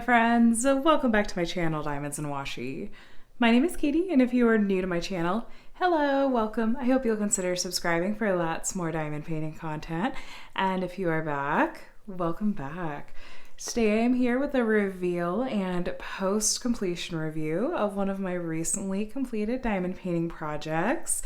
friends, welcome back to my channel, Diamonds and Washi. My name is Katie, and if you are new to my channel, hello, welcome. I hope you'll consider subscribing for lots more diamond painting content. And if you are back, welcome back. Today I'm here with a reveal and post-completion review of one of my recently completed diamond painting projects.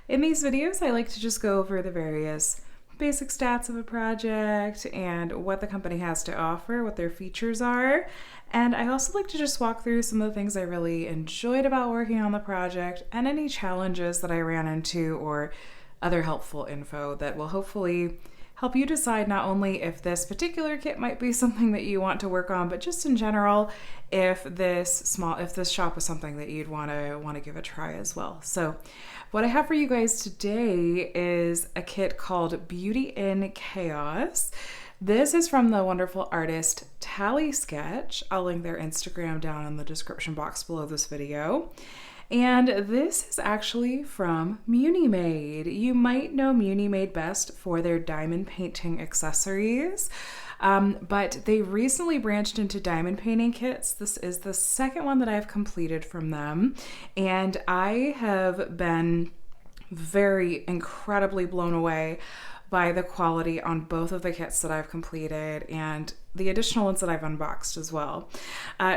In these videos, I like to just go over the various basic stats of a project and what the company has to offer, what their features are. And I also like to just walk through some of the things I really enjoyed about working on the project and any challenges that I ran into or other helpful info that will hopefully help you decide not only if this particular kit might be something that you want to work on, but just in general, if this shop is something that you'd want to give a try as well. So what I have for you guys today is a kit called Beauty in Chaos. This is from the wonderful artist Talysketch. I'll link their Instagram down in the description box below this video. And this is actually from Munimade. You might know Munimade best for their diamond painting accessories, but they recently branched into diamond painting kits. This is the second one that I've completed from them, and I have been incredibly blown away by the quality on both of the kits that I've completed and the additional ones that I've unboxed as well.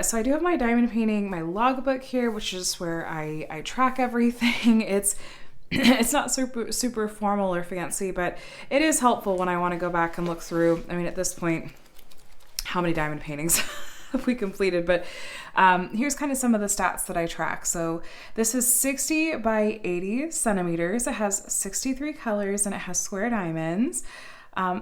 So I do have my diamond painting, my logbook here, which is where I track everything. It's not super formal or fancy, but it is helpful when I want to go back and look through. I mean, at this point, how many diamond paintings have we completed? But here's kind of some of the stats that I track. So this is 60 by 80 centimeters. It has 63 colors and it has square diamonds.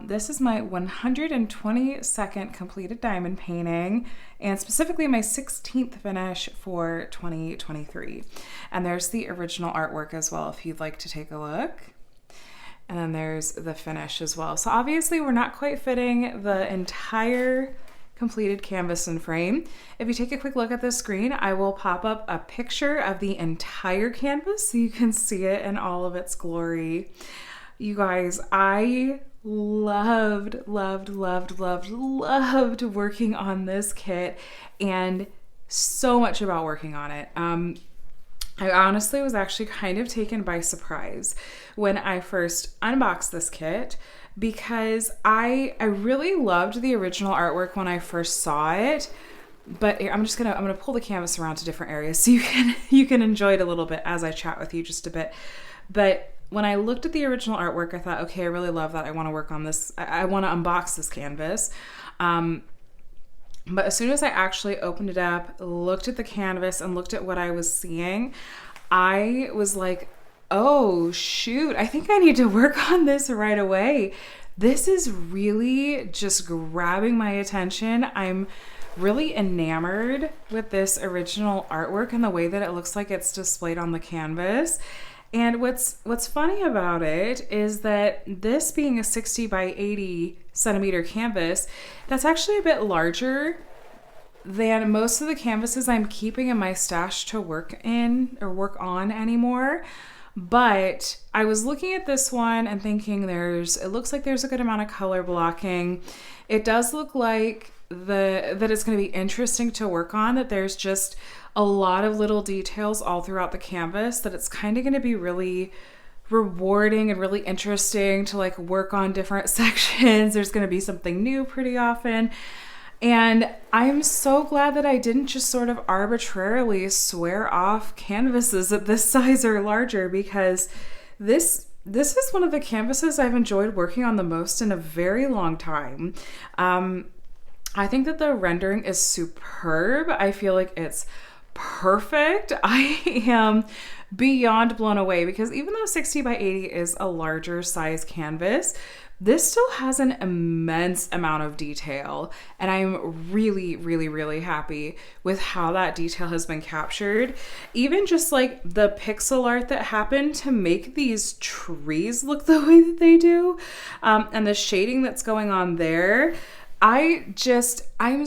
This is my 122nd completed diamond painting, and specifically my 16th finish for 2023. And there's the original artwork as well if you'd like to take a look. And then there's the finish as well. So obviously we're not quite fitting the entire completed canvas and frame. If you take a quick look at the screen, I will pop up a picture of the entire canvas so you can see it in all of its glory. You guys, I loved working on this kit and so much about working on it. I honestly was actually kind of taken by surprise when I first unboxed this kit because I really loved the original artwork when I first saw it. But I'm gonna pull the canvas around to different areas so you can enjoy it a little bit as I chat with you just a bit. But when I looked at the original artwork, I thought, okay, I really love that. I want to work on this. I want to unbox this canvas. But as soon as I actually opened it up, looked at the canvas and looked at what I was seeing, I was like, oh shoot, I think I need to work on this right away. This is really just grabbing my attention. I'm really enamored with this original artwork and the way that it looks like it's displayed on the canvas. And what's funny about it is that this being a 60 by 80 centimeter canvas, that's actually a bit larger than most of the canvases I'm keeping in my stash to work on anymore. But I was looking at this one and thinking it looks like there's a good amount of color blocking. It does look like that it's going to be interesting to work on, that there's just a lot of little details all throughout the canvas, that it's kind of going to be really rewarding and really interesting to like work on different sections. There's going to be something new pretty often. And I'm so glad that I didn't just sort of arbitrarily swear off canvases at this size or larger, because this is one of the canvases I've enjoyed working on the most in a very long time. I think that the rendering is superb. I feel like it's perfect. I am beyond blown away because even though 60 by 80 is a larger size canvas, this still has an immense amount of detail, and I'm really happy with how that detail has been captured. Even just like the pixel art that happened to make these trees look the way that they do, and the shading that's going on there. I'm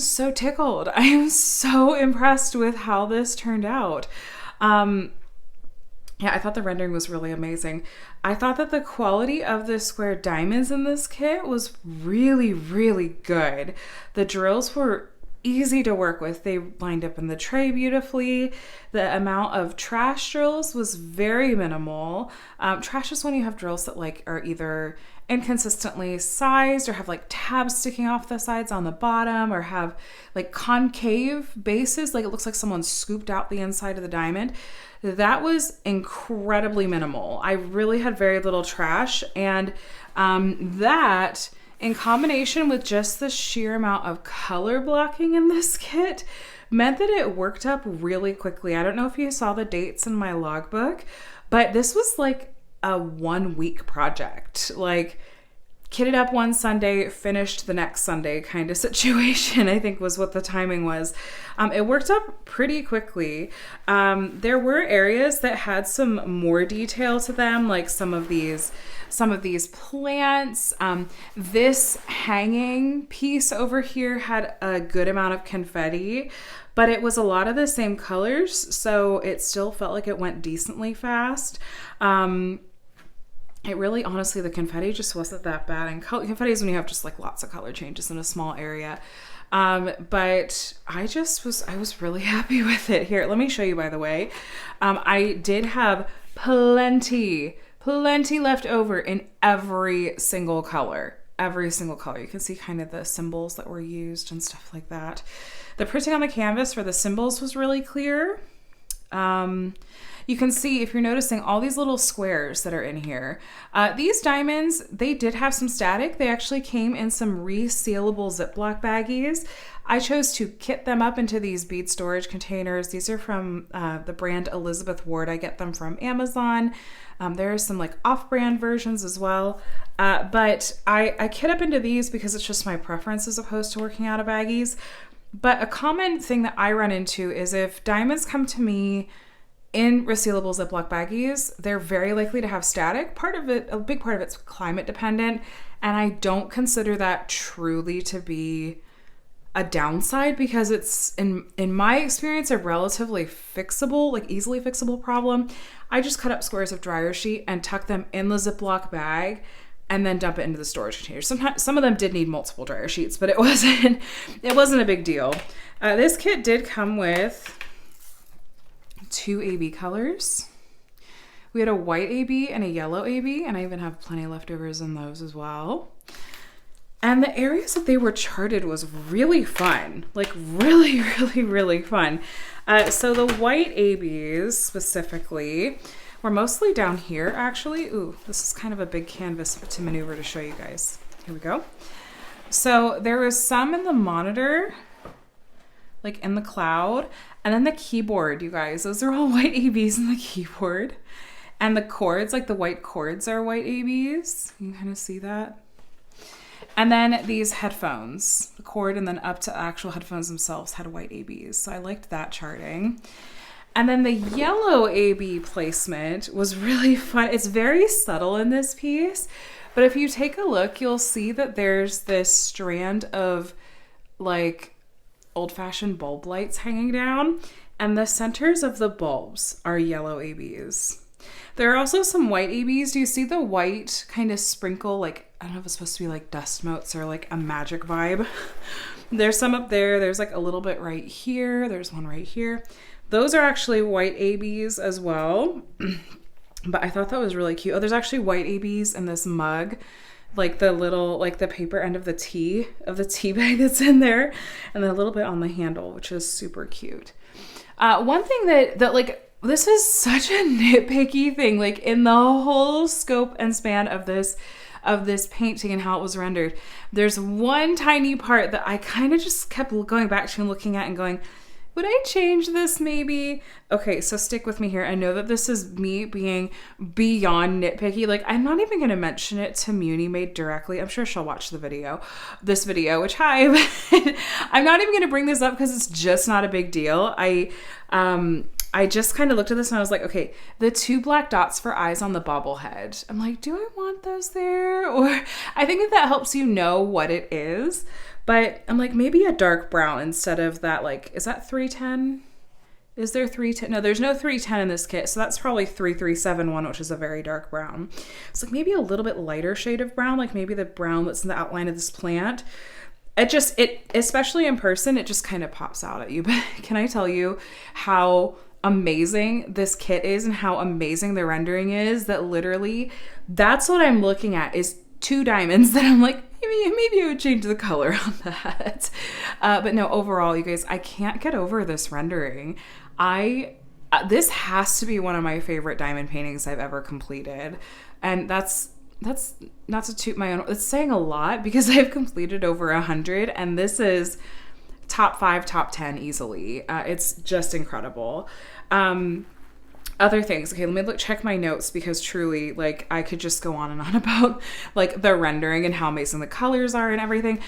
so tickled. I am so impressed with how this turned out. Yeah, I thought the rendering was really amazing. I thought that the quality of the square diamonds in this kit was really good. The drills were easy to work with. They lined up in the tray beautifully. The amount of trash drills was very minimal. Trash is when you have drills that like are either inconsistently sized or have like tabs sticking off the sides on the bottom, or have like concave bases, like it looks like someone scooped out the inside of the diamond. That was incredibly minimal. I really had very little trash, and that in combination with just the sheer amount of color blocking in this kit meant that it worked up really quickly. I don't know if you saw the dates in my logbook, but this was like a 1 week project. Like kitted up one Sunday, finished the next Sunday kind of situation, I think was what the timing was. It worked up pretty quickly. There were areas that had some more detail to them, like some of these plants. This hanging piece over here had a good amount of confetti, but it was a lot of the same colors, so it still felt like it went decently fast. It really, honestly, the confetti just wasn't that bad. And confetti is when you have just like lots of color changes in a small area. But I was really happy with it. Here, let me show you, by the way. I did have plenty left over in every single color. You can see kind of the symbols that were used and stuff like that. The printing on the canvas for the symbols was really clear. You can see, if you're noticing, all these little squares that are in here. These diamonds, they did have some static. They actually came in some resealable Ziploc baggies. I chose to kit them up into these bead storage containers. These are from the brand Elizabeth Ward. I get them from Amazon. There are some like off-brand versions as well. But I kit up into these because it's just my preference as opposed to working out of baggies. But a common thing that I run into is if diamonds come to me in resealable Ziploc baggies, they're very likely to have static. A big part of it's climate dependent, and I don't consider that truly to be a downside, because it's, in my experience, a relatively fixable, like easily fixable problem. I just cut up squares of dryer sheet and tuck them in the Ziploc bag and then dump it into the storage container. Sometimes some of them did need multiple dryer sheets, but it wasn't a big deal. This kit did come with 2 AB colors. We had a white AB and a yellow AB, and I even have plenty leftovers in those as well. And the areas that they were charted was really fun, like really, really, really fun. So the white ABs specifically were mostly down here, actually. Ooh, this is kind of a big canvas to maneuver to show you guys. Here we go. So there was some in the monitor, like in the cloud, and then the keyboard, you guys. Those are all white ABs in the keyboard. And the cords, like the white cords, are white ABs. You can kind of see that. And then these headphones, the cord and then up to actual headphones themselves had white ABs. So I liked that charting. And then the yellow AB placement was really fun. It's very subtle in this piece, but if you take a look, you'll see that there's this strand of like old-fashioned bulb lights hanging down, and the centers of the bulbs are yellow ABs. There are also some white ABs. Do you see the white kind of sprinkle, like, I don't know if it's supposed to be like dust motes or like a magic vibe. There's some up there. There's like a little bit right here. There's one right here. Those are actually white ABs as well. But I thought that was really cute. Oh, there's actually white ABs in this mug, like the little, like the paper end of the tea bag that's in there, and then a little bit on the handle, which is super cute. One thing that like, this is such a nitpicky thing, like in the whole scope and span of this painting and how it was rendered, there's one tiny part that I kind of just kept going back to and looking at and going, would I change this maybe? Okay, so stick with me here. I know that this is me being beyond nitpicky. Like, I'm not even going to mention it to Munimade directly. I'm sure she'll watch this video, which hi, but I'm not even going to bring this up because it's just not a big deal. I just kind of looked at this and I was like, okay, the 2 black dots for eyes on the bobblehead. I'm like, do I want those there? Or I think that helps you know what it is. But I'm like, maybe a dark brown instead of that, like, is that 310? Is there 310? No, there's no 310 in this kit. So that's probably 3371, which is a very dark brown. It's like maybe a little bit lighter shade of brown, like maybe the brown that's in the outline of this plant. especially in person, it just kind of pops out at you. But can I tell you how amazing this kit is and how amazing the rendering is, that literally that's what I'm looking at is 2 diamonds that I'm like, maybe I would change the color on that. But no, overall, you guys, I can't get over this rendering. This has to be one of my favorite diamond paintings I've ever completed. And that's not to toot my own, it's saying a lot because I've completed over 100, and this is top 5, top 10 easily. It's just incredible. Other things. Okay, let me check my notes, because truly, like, I could just go on and on about like the rendering and how amazing the colors are and everything.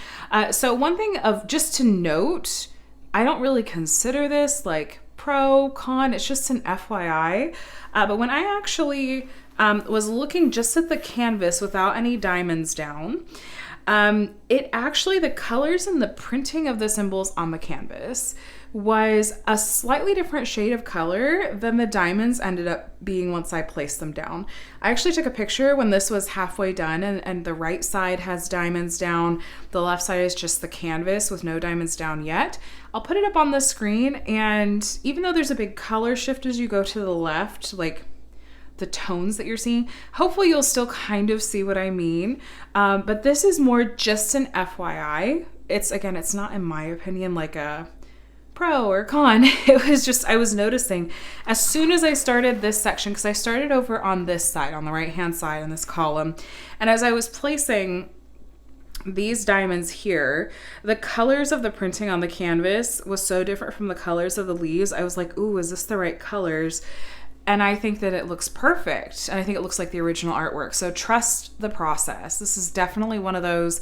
So one thing of just to note, I don't really consider this like pro, con, it's just an FYI. But when I actually was looking just at the canvas without any diamonds down, the colors and the printing of the symbols on the canvas was a slightly different shade of color than the diamonds ended up being once I placed them down. I actually took a picture when this was halfway done, and the right side has diamonds down. The left side is just the canvas with no diamonds down yet. I'll put it up on the screen, and even though there's a big color shift as you go to the left, like the tones that you're seeing, hopefully you'll still kind of see what I mean. But this is more just an FYI. It's not, in my opinion, like a pro or con. It was just, I was noticing as soon as I started this section, because I started over on this side, on the right hand side in this column, and as I was placing these diamonds here, the colors of the printing on the canvas was so different from the colors of the leaves. I was like, ooh, is this the right colors? And I think that it looks perfect, and I think it looks like the original artwork. So trust the process. This is definitely one of those,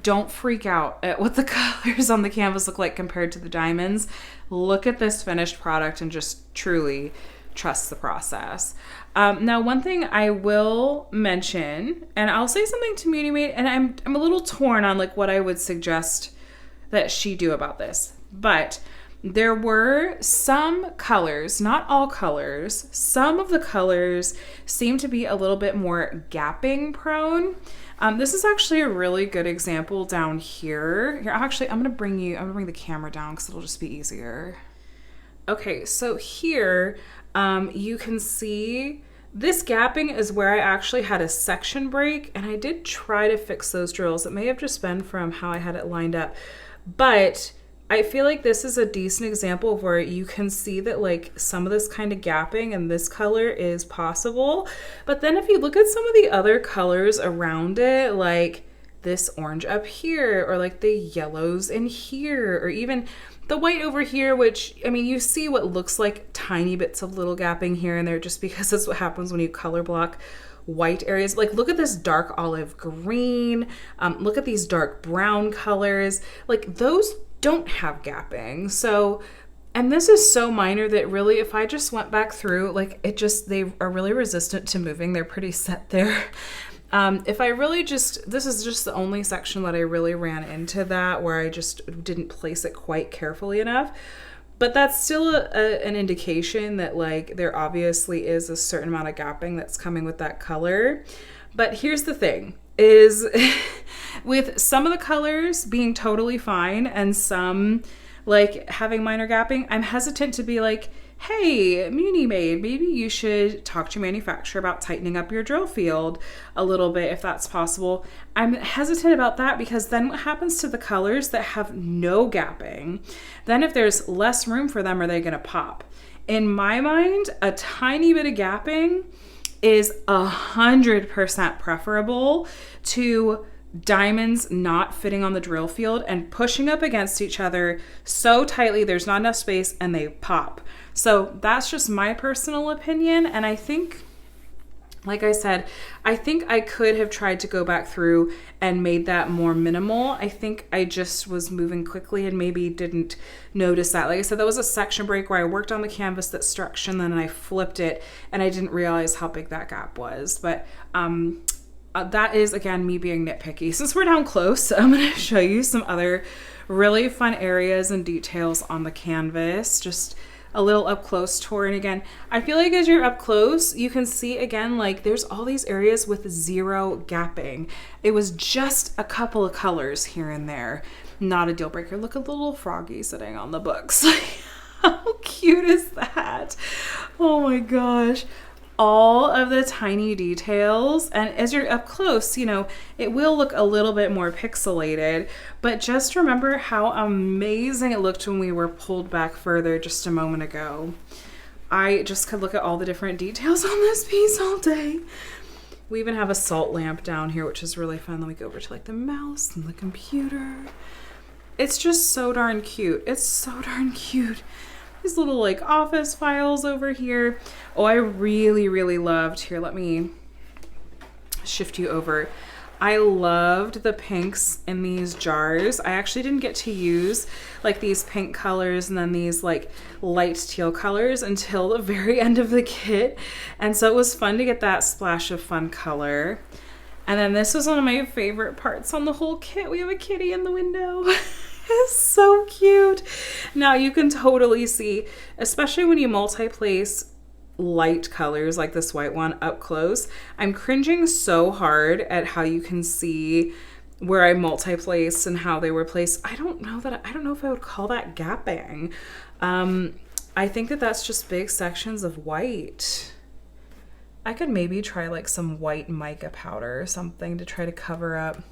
don't freak out at what the colors on the canvas look like compared to the diamonds. Look at this finished product and just truly trust the process. Now, one thing I will mention, and I'll say something to Munimade, and I'm a little torn on like what I would suggest that she do about this, but there were some colors, not all colors, some of the colors seem to be a little bit more gapping prone. This is actually a really good example down here. Here, actually, I'm gonna bring the camera down because it'll just be easier. Okay, so here you can see this gapping is where I actually had a section break, and I did try to fix those drills. It may have just been from how I had it lined up, but I feel like this is a decent example of where you can see that like some of this kind of gapping and this color is possible. But then if you look at some of the other colors around it, like this orange up here, or like the yellows in here, or even the white over here, which, I mean, you see what looks like tiny bits of little gapping here and there just because that's what happens when you color block white areas. Like, look at this dark olive green, look at these dark brown colors, like those don't have gapping. So, and this is so minor that really, if I just went back through, like they are really resistant to moving. They're pretty set there. If I really this is just the only section that I really ran into that where I just didn't place it quite carefully enough. But that's still an indication that like there obviously is a certain amount of gapping that's coming with that color. But here's the thing is with some of the colors being totally fine and some like having minor gapping, I'm hesitant to be like, hey, Munimade, maybe you should talk to your manufacturer about tightening up your drill field a little bit if that's possible. I'm hesitant about that because then what happens to the colors that have no gapping? Then if there's less room for them, are they gonna pop? In my mind, a tiny bit of gapping is 100% preferable to diamonds not fitting on the drill field and pushing up against each other so tightly there's not enough space and they pop. So that's just my personal opinion, and I think, like I said, I think I could have tried to go back through and made that more minimal. I think I just was moving quickly and maybe didn't notice that. Like I said, that was a section break where I worked on the canvas that stretched and then I flipped it and I didn't realize how big that gap was. But that is, again, me being nitpicky. Since we're down close, I'm going to show you some other really fun areas and details on the canvas. Just a little up close tour. And again, I feel like as you're up close, you can see again, like there's all these areas with zero gapping. It was just a couple of colors here and there. Not a deal breaker. Look at the little froggy sitting on the books. How cute is that? Oh my gosh. All of the tiny details, and as you're up close, you know, it will look a little bit more pixelated, but just remember how amazing it looked when we were pulled back further just a moment ago. I just could look at all the different details on this piece all day. We even have a salt lamp down here, which is really fun. Then we go over to like the mouse and the computer. It's just so darn cute. It's so darn cute. These little like office files over here. Oh, I really, really loved, here, let me shift you over. I loved the pinks in these jars. I actually didn't get to use like these pink colors and then these like light teal colors until the very end of the kit. And so it was fun to get that splash of fun color. And then this was one of my favorite parts on the whole kit. We have a kitty in the window. It's so cute. Now you can totally see, especially when you multi-place light colors like this white one up close, I'm cringing so hard at how you can see where I multi-placed and how they were placed. I don't know if I would call that gapping. I think that that's just big sections of white. I could maybe try like some white mica powder or something to try to cover up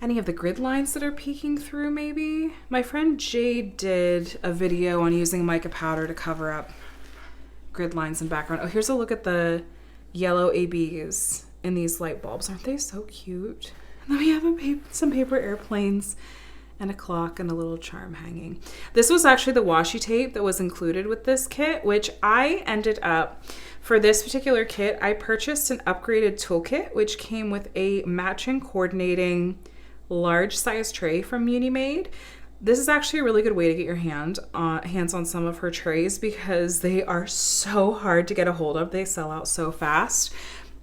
any of the grid lines that are peeking through maybe. My friend Jade did a video on using mica powder to cover up grid lines and background. Oh, here's a look at the yellow ABs in these light bulbs. Aren't they so cute? And then we have some paper airplanes and a clock and a little charm hanging. This was actually the washi tape that was included with this kit, which I ended up, for this particular kit, I purchased an upgraded toolkit, which came with a matching coordinating large size tray from Munimade. This is actually a really good way to get your hands on some of her trays because they are so hard to get a hold of. They sell out so fast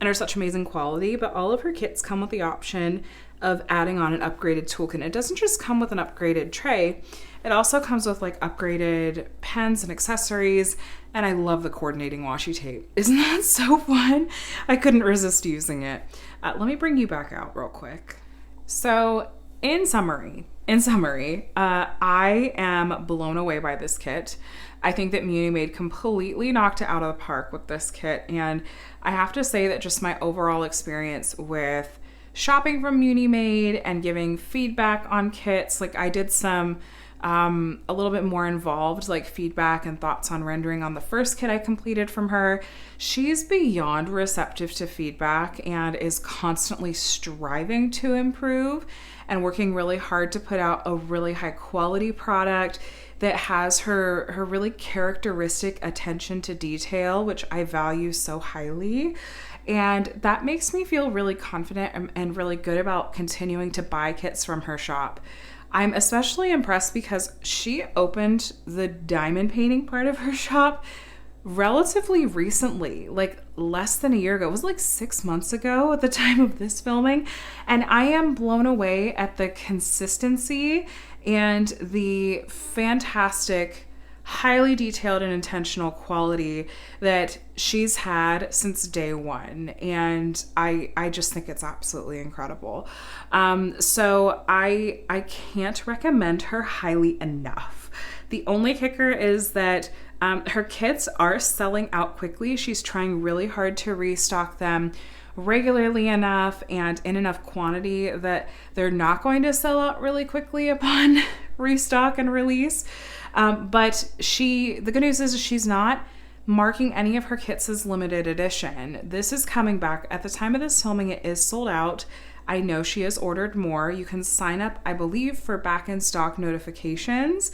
and are such amazing quality, but all of her kits come with the option of adding on an upgraded toolkit. It doesn't just come with an upgraded tray, it also comes with like upgraded pens and accessories, and I love the coordinating washi tape. Isn't that so fun? I couldn't resist using it. Let me bring you back out real quick. So in summary, I am blown away by this kit. I think that Munimade completely knocked it out of the park with this kit. And I have to say that just my overall experience with shopping from Munimade and giving feedback on kits, like I did some a little bit more involved like feedback and thoughts on rendering on the first kit I completed from her. She's beyond receptive to feedback and is constantly striving to improve and working really hard to put out a really high quality product that has her really characteristic attention to detail, which I value so highly. And that makes me feel really confident and really good about continuing to buy kits from her shop. I'm especially impressed because she opened the diamond painting part of her shop relatively recently, like less than a year ago. It was like 6 months ago at the time of this filming. And I am blown away at the consistency and the fantastic, highly detailed and intentional quality that she's had since day one. And I just think it's absolutely incredible. So I can't recommend her highly enough. The only kicker is that her kits are selling out quickly. She's trying really hard to restock them regularly enough and in enough quantity that they're not going to sell out really quickly upon restock and release. But the good news is she's not marking any of her kits as limited edition. This is coming back. At the time of this filming, it is sold out. I know she has ordered more. You can sign up, I believe, for back in stock notifications.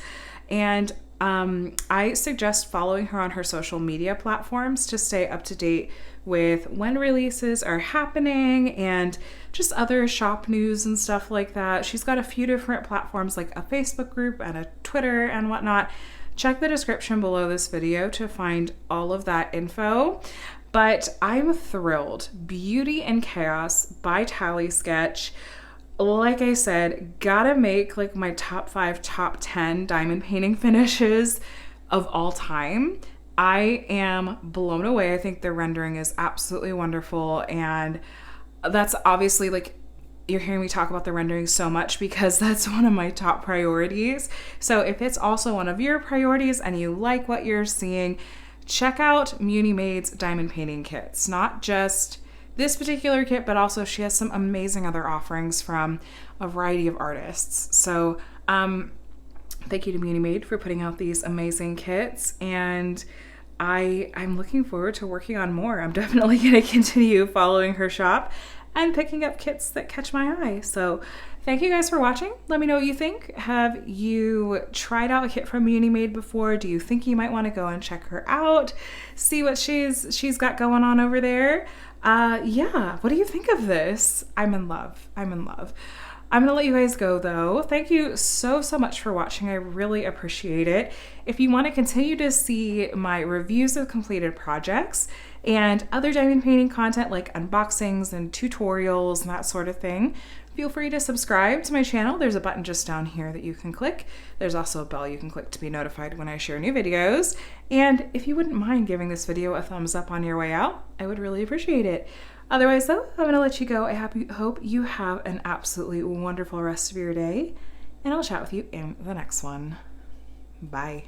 And I suggest following her on her social media platforms to stay up to date with when releases are happening and just other shop news and stuff like that. She's got a few different platforms like a Facebook group and a Twitter and whatnot. Check the description below this video to find all of that info. But I'm thrilled. Beauty and Chaos by Talysketch. Like I said, gotta make like my top 5, top 10 diamond painting finishes of all time. I am blown away. I think the rendering is absolutely wonderful, and that's obviously like, you're hearing me talk about the rendering so much because that's one of my top priorities. So if it's also one of your priorities and you like what you're seeing, check out Munimade's diamond painting kits. Not just this particular kit, but also she has some amazing other offerings from a variety of artists. So thank you to Munimade for putting out these amazing kits, and I'm looking forward to working on more. I'm definitely going to continue following her shop and picking up kits that catch my eye. So thank you guys for watching. Let me know what you think. Have you tried out a kit from Munimade before? Do you think you might want to go and check her out? See what she's got going on over there? Yeah, what do you think of this? I'm in love. I'm in love. I'm gonna let you guys go though. Thank you so much for watching. I really appreciate it. If you want to continue to see my reviews of completed projects and other diamond painting content like unboxings and tutorials and that sort of thing, feel free to subscribe to my channel. There's a button just down here that you can click. There's also a bell you can click to be notified when I share new videos. And if you wouldn't mind giving this video a thumbs up on your way out, I would really appreciate it. Otherwise though, I'm gonna let you go. I hope you have an absolutely wonderful rest of your day, and I'll chat with you in the next one. Bye.